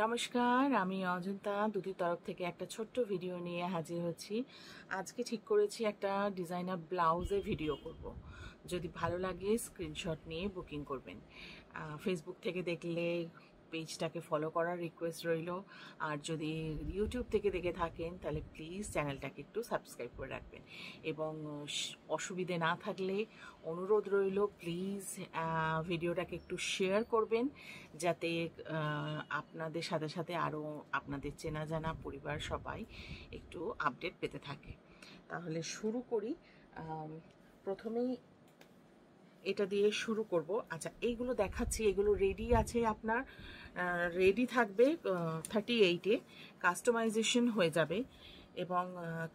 নমস্কার, আমি অজন্তা দুটির তরফ থেকে একটা ছোট্ট ভিডিও নিয়ে হাজির হচ্ছি। আজকে ঠিক করেছি একটা ডিজাইনার ব্লাউজের ভিডিও করব। যদি ভালো লাগে স্ক্রিনশট নিয়ে বুকিং করবেন। ফেসবুক থেকে দেখলে পেজটাকে ফলো করার রিকোয়েস্ট রইল। আর যদি ইউটিউব থেকে দেখে থাকেন তাহলে প্লিজ চ্যানেলটাকে একটু সাবস্ক্রাইব করে রাখবেন। এবং অসুবিধে না থাকলে অনুরোধ রইল প্লিজ ভিডিওটাকে একটু শেয়ার করবেন, যাতে আপনাদের সাথে সাথে আরও আপনাদের চেনা জানা পরিবার সবাই একটু আপডেট পেতে থাকে। তাহলে শুরু করি। প্রথমেই এটা দিয়ে শুরু করব। আচ্ছা, এইগুলো দেখাচ্ছি, এগুলো রেডি আছে, আপনার রেডি থাকবে 38-এ, কাস্টমাইজেশন হয়ে যাবে এবং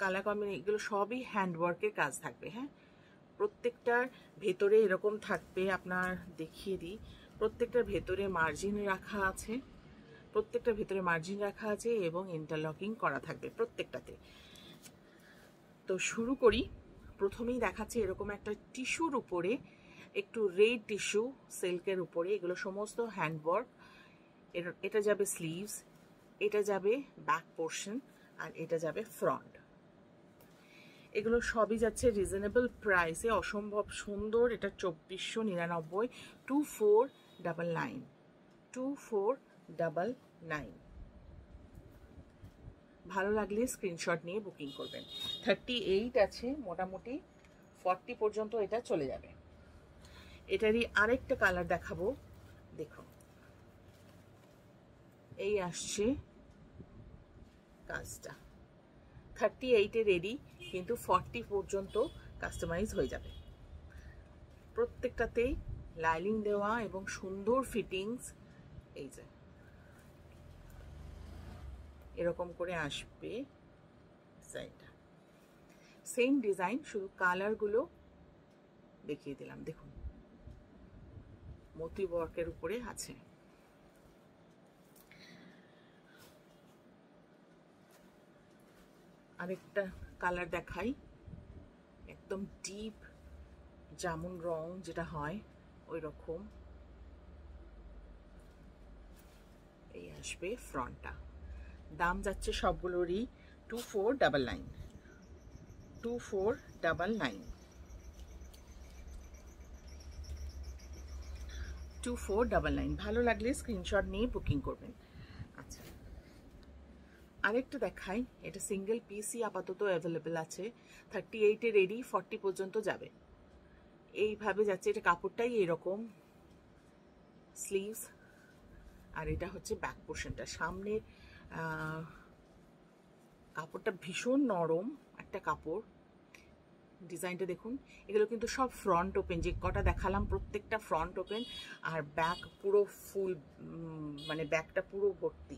কালার কম্বিনেশন এগুলো সবই হ্যান্ডওয়ার্কের কাজ থাকবে। হ্যাঁ, প্রত্যেকটার ভেতরে এরকম থাকবে, আপনার দেখিয়ে দিই। প্রত্যেকটার ভেতরে মার্জিন রাখা আছে, প্রত্যেকটার ভেতরে মার্জিন রাখা আছে এবং ইন্টারলকিং করা থাকবে প্রত্যেকটাতে। তো শুরু করি। প্রথমেই দেখাচ্ছি এরকম একটা টিস্যুর উপরে, একটু রেড টিস্যু সিল্কের উপরে, এগুলো সমস্ত হ্যান্ডওয়ার্ক। এটা যাবে স্লিভস, এটা যাবে ব্যাক পোর্শন, আর এটা যাবে ফ্রন্ট। এগুলো সবই যাচ্ছে রিজনেবল প্রাইসে, অসম্ভব সুন্দর। এটা 2499, 2499, 2499। ভালো লাগলে স্ক্রিনশট নিয়ে বুকিং করবেন। 38 আছে, মোটামুটি 40 পর্যন্ত এটা চলে যাবে। এটারই আরেকটা কালার দেখাবো, দেখুন। এই আসছে কাজটা, 38-এ রেডি, কিন্তু 40 পর্যন্ত কাস্টমাইজ হয়ে যাবে। প্রত্যেকটাতেই লাইনিং দেওয়া এবং সুন্দর ফিটিংস। এই যে এরকম করে আসবে ডিজাইনটা, সেম ডিজাইন, শুধু কালারগুলো দেখিয়ে দিলাম। দেখুন, মতি ওয়ার্কের উপরে আছে। আরেকটা কালার দেখাই, একদম ডিপ জামুন রং যেটা হয় ওই রকম। এই আসবে ফ্রন্টটা। দাম যাচ্ছে সবগুলোরই 2499, 2499, 2499। ভালো লাগলে স্ক্রিনশট নিয়ে বুকিং করবেন। আচ্ছা, আরেকটা দেখাই, এটা সিঙ্গেল পিসই আপাতত অ্যাভেলেবেল আছে। 38-এ রেডি, 40 পর্যন্ত যাবে। এইভাবে যাচ্ছে, এটা কাপড়টাই এরকম, স্লিভস, আর এটা হচ্ছে ব্যাক পোর্শনটা। সামনের কাপড়টা ভীষণ নরম একটা কাপড়। ডিজাইনটা দেখুন, এগুলো কিন্তু সব ফ্রন্ট ওপেন, যে কটা দেখালাম প্রত্যেকটা ফ্রন্ট ওপেন, আর ব্যাক পুরো ফুল, মানে ব্যাকটা পুরো ভর্তি।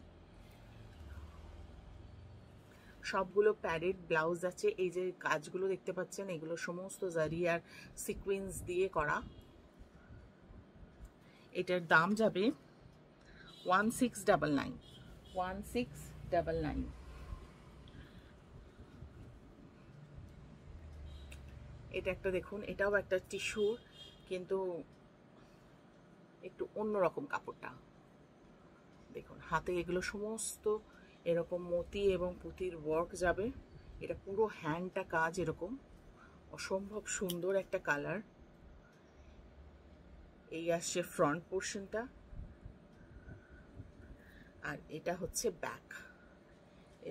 সবগুলো প্যারেড ব্লাউজ আছে। এই যে কাজগুলো দেখতে পাচ্ছেন, এগুলো সমস্ত জারি আর সিকোয়েন্স দিয়ে করা। এটার দাম যাবে 1699, 1699। এটা একটা দেখুন, এটাও একটা টিস্যুর, কিন্তু একটু অন্যরকম কাপড়টা। দেখুন হাতে এগুলো সমস্ত এরকম মতি এবং পুঁতির ওয়ার্ক যাবে। এটা পুরো হ্যান্ডটা কাজ এরকম, অসম্ভব সুন্দর একটা কালার। এই আসছে ফ্রন্ট পোর্শনটা, আর এটা হচ্ছে ব্যাক,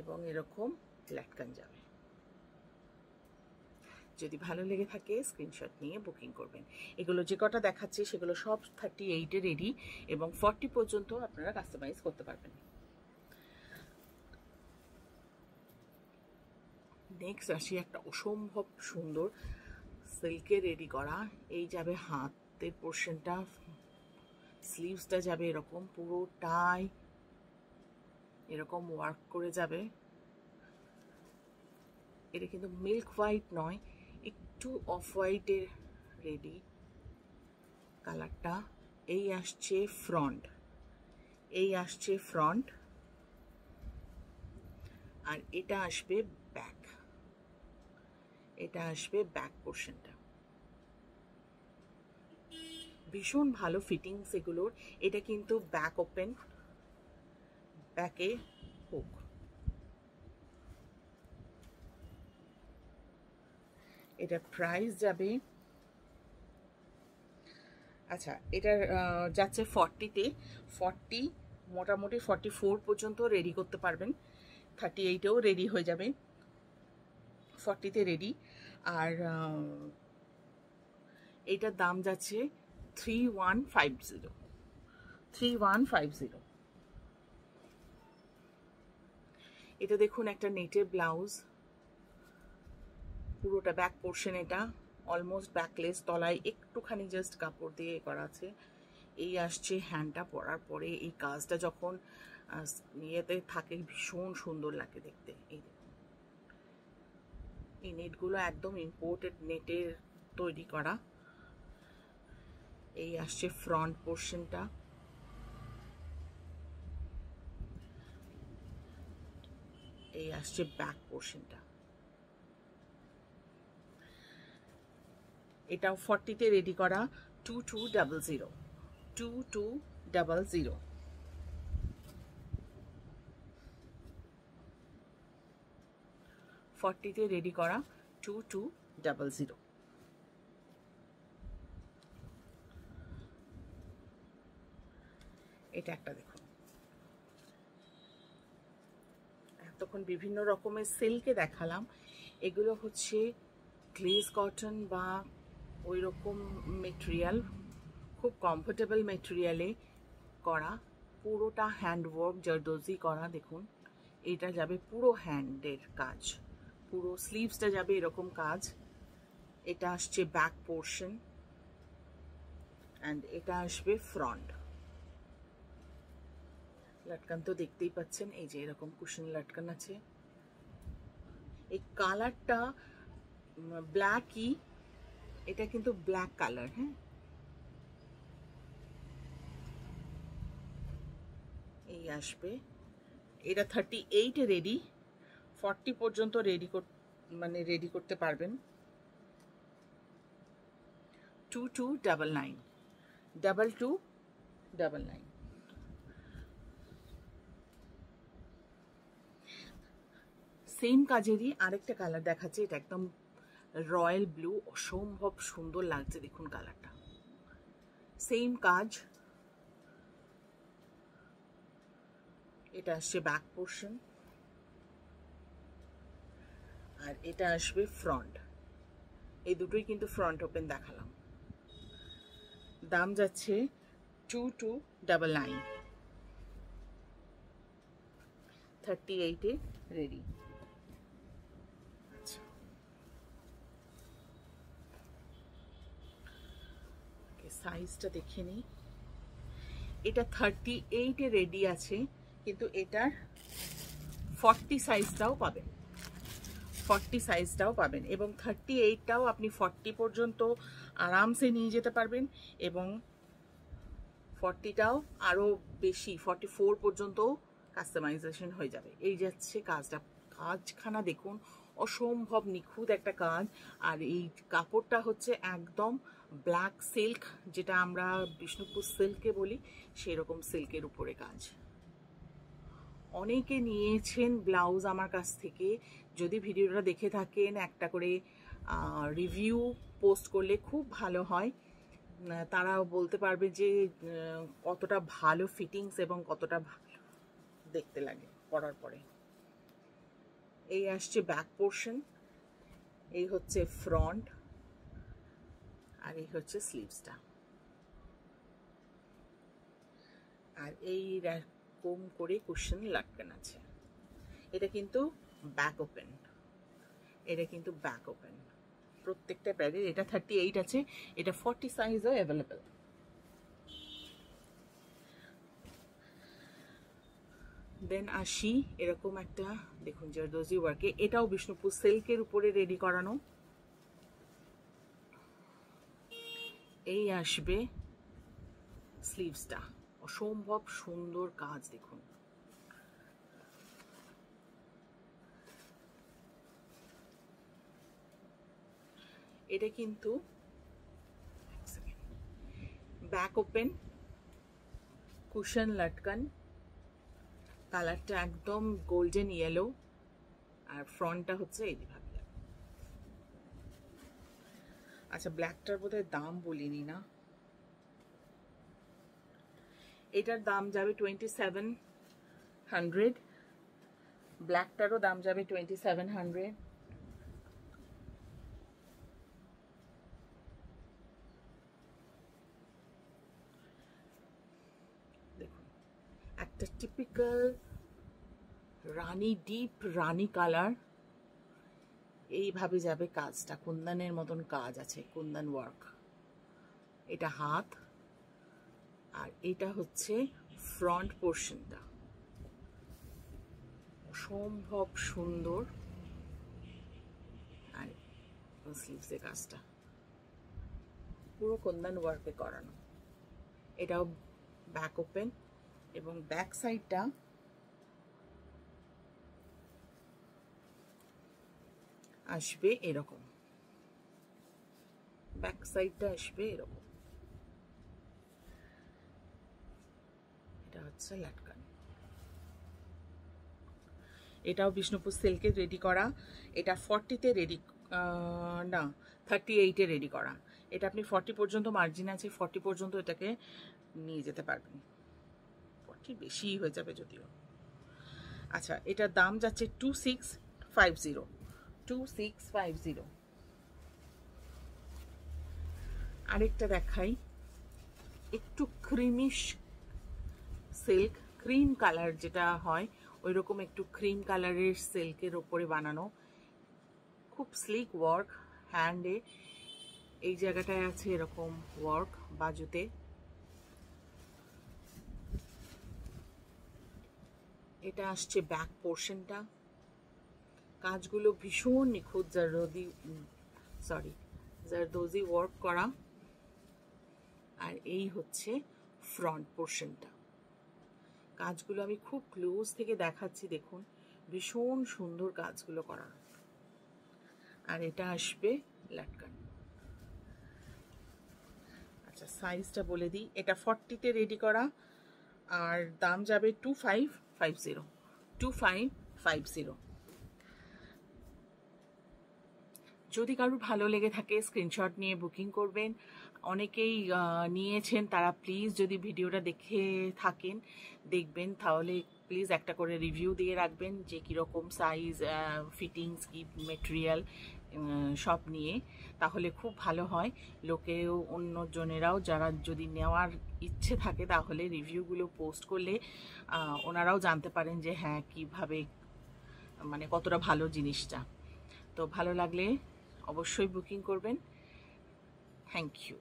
এবং এরকম ল্যাটকান যাবে। যদি ভালো লেগে থাকে স্ক্রিনশট নিয়ে বুকিং করবেন। এগুলো যে কটা দেখাচ্ছি সেগুলো সব 38-এ রেডি এবং 40 পর্যন্ত আপনারা কাস্টমাইজ করতে পারবেন। নেক্সট আসি একটা অসম্ভব সুন্দর সিল্কে রেডি করা। এই যাবে হাতের পোর্শনটা, স্লিভসটা যাবে এরকম পুরোটাই এরকম ওয়ার্ক করে যাবে। এটা কিন্তু মিল্ক হোয়াইট নয়, একটু অফ হোয়াইটের রেডি কালারটা। এই আসছে ফ্রন্ট, এই আসছে ফ্রন্ট, আর এটা আসবে ব্যাক, এটা আসবে ব্যাক পোর্শনটা। ভীষণ ভালো ফিটিংস এগুলোর। এটা কিন্তু ব্যাক ওপেন, ব্যাকে হুক। এটা প্রাইস যাবে, আচ্ছা এটার যাচ্ছে 40-তে। 40 মোটামুটি 44 পর্যন্ত রেডি করতে পারবেন, 38-এও রেডি হয়ে যাবে, 40-তে রেডি। আর এইটার দাম যাচ্ছে 3150। 3150। এটা দেখুন একটা নেটের ব্লাউজ, পুরোটা ব্যাক পোর্শন, এটা অলমোস্ট ব্যাকলেস, তলায় একটুখানি জাস্ট কাপড় দিয়ে করা আছে। এই আসছে হ্যান্ডটা পরার পরে এই কাজটা যখন ইয়েতে থাকে ভীষণ সুন্দর লাগে দেখতে। এই দেখুন এই নেটগুলো একদম ইম্পোর্টেড নেটের তৈরি করা। এই আসছে ফ্রন্ট পোর্শনটা, এই আসছে ব্যাক পোর্শনটা। এটাও 40-তে রেডি করা, 2200। 2200। 40-তে রেডি করা 2200। এটা একটা দেখুন, এতক্ষণ বিভিন্ন রকমের সিল্কে দেখালাম, এগুলো হচ্ছে গ্লেজ কটন বা ওই রকম মেটেরিয়াল, খুব কমফোর্টেবল মেটেরিয়ালে করা, পুরোটা হ্যান্ডওয়ার্ক জারদোজি করা। দেখুন এটা যাবে পুরো হ্যান্ডের কাজ, পুরো স্লিভসটা যাবে এরকম কাজ। এটা আসছে ব্যাক পোর্শন অ্যান্ড এটা আসবে ফ্রন্ট। লটকান তো দেখতেই পাচ্ছেন, এই যে এরকম কুশন লটকান আছে। এই কালারটা ব্ল্যাকই, এটা কিন্তু ব্ল্যাক কালার। হ্যাঁ, এই আসবে। এটা 38-এ রেডি, 40 পর্যন্ত রেডি মানে রেডি করতে পারবেন। 2299। 2299। সেম কাজেরই আরেকটা কালার দেখাচ্ছে, এটা একদম রয়্যাল ব্লু, অসম্ভব সুন্দর লাগছে দেখুন কালারটা। সেম কাজ, এটা আসছে ব্যাক পোর্শন আর এটা আসবে ফ্রন্ট। এই দুটোই কিন্তু ফ্রন্ট ওপেন দেখালাম। দাম যাচ্ছে 2299। 38-এ রেডি। সাইজটা দেখে নিই, এটা 38-এ রেডি আছে, কিন্তু এটার 40 সাইজটাও পাবেন, 40 সাইজটাও পাবেন, এবং 38টাও আপনি 40 পর্যন্ত আরামসে নিয়ে যেতে পারবেন, এবং 40টাও আরও বেশি 44 পর্যন্ত কাস্টমাইজেশন হয়ে যাবে। এই যাচ্ছে কাজটা, কাজখানা দেখুন, অসম্ভব নিখুঁত একটা কাজ। আর এই কাপড়টা হচ্ছে একদম ব্ল্যাক সিল্ক, যেটা আমরা বিষ্ণুপুর সিল্কে বলি, সেরকম সিল্কের উপরে কাজ। অনেকে নিয়েছেন ব্লাউজ আমার কাছ থেকে, যদি ভিডিওটা দেখে থাকেন একটা করে রিভিউ পোস্ট করলে খুব ভালো হয়, তারাও বলতে পারবে যে কতটা ভালো ফিটিংস এবং কতটা ভালো দেখতে লাগে পরার পরে। এই আসছে ব্যাক পোর্শন, এই হচ্ছে ফ্রন্ট, আর এই হচ্ছে স্লিভসটা। আর এই রকম করে কুশন লাটকান আছে। এটা কিন্তু ব্যাক ওপেন, এটা কিন্তু ব্যাক ওপেন প্রত্যেকটা প্যাডের। এটা 38 আছে, এটা 40 সাইজও অ্যাভেলেবেল। দেন আসি এরকম একটা দেখুন জারদোজি ওয়ার্কে, এটাও বিষ্ণুপুর সিল্কের উপরে রেডি করানো। এই আসবে স্লিভসটা, অসম্ভব সুন্দর কাজ দেখুন। এটা কিন্তু ব্যাক ওপেন, কুশন লটকান, কালারটা একদম গোল্ডেন ইয়েলো, আর ফ্রন্টটা হচ্ছে এইভাবে। আচ্ছা, ব্ল্যাকটার বোধহয় দাম বলিনি না। এটার দাম যাবে 2700, ব্ল্যাকটারও দাম যাবে 2700। দেখুন, একটা টিপিক্যাল রানী, ডিপ রানী কালার, এইভাবে যাবে কাজটা, কুন্দনের মতন কাজ আছে, কুন্দন ওয়ার্ক। এটা হাত, আর এটা হচ্ছে ফ্রন্ট পোর্শনটা, অসম্ভব সুন্দর। আর স্লিভসের কাজটা পুরো কুন্দন ওয়ার্কে করানো। এটাও ব্যাক ওপেন, এবং ব্যাক সাইডটা আসবে এরকম, ব্যাক সাইডটা আসবে এরকম। এটা হচ্ছে লাটকান। এটাও বিষ্ণুপুর সিল্কের রেডি করা। এটা 40-তে রেডি, না 38-এ রেডি করা। এটা আপনি 40 পর্যন্ত মার্জিন আছে, 40 পর্যন্ত এটাকে নিয়ে যেতে পারবেন, 40 বেশি হয়ে যাবে যদিও। আচ্ছা, এটার দাম যাচ্ছে 2650, 2650। আরেকটা দেখাই, একটু ক্রিমিশ সিল্ক, ক্রিম কালার যেটা হয় ওই রকম একটু ক্রিম কালারের সিল্কের ওপরে বানানো, খুব স্লিক ওয়ার্ক। হ্যান্ডে এই জায়গাটায় আছে এরকম ওয়ার্ক, বাজুতে। এটা আসছে ব্যাক পোর্শনটা, কাজগুলো ভীষণ নিখুঁত, জারদোজি ওয়ার্ক করা। আর এই হচ্ছে ফ্রন্ট পোর্শনটা, কাজগুলো আমি খুব ক্লোজ থেকে দেখাচ্ছি, দেখুন ভীষণ সুন্দর কাজগুলো করা। আর এটা আসবে লাটকান। আচ্ছা, সাইজটা বলে দিই, এটা 40-তে রেডি করা, আর দাম যাবে 2550, 2550। যদি কারোর ভালো লেগে থাকে স্ক্রিনশট নিয়ে বুকিং করবেন। অনেকেই নিয়েছেন, তারা প্লিজ যদি ভিডিওটা দেখে থাকেন, দেখবেন, তাহলে প্লিজ একটা করে রিভিউ দিয়ে রাখবেন যে কীরকম সাইজ, ফিটিংস, কি মেটেরিয়াল, সব নিয়ে, তাহলে খুব ভালো হয়। লোকেও, অন্যজনেরাও যারা যদি নেওয়ার ইচ্ছে থাকে, তাহলে রিভিউগুলো পোস্ট করলে ওনারাও জানতে পারেন যে হ্যাঁ কীভাবে, মানে কতটা ভালো জিনিসটা। তো ভালো লাগলে অবশ্যই বুকিং করবেন। Thank you.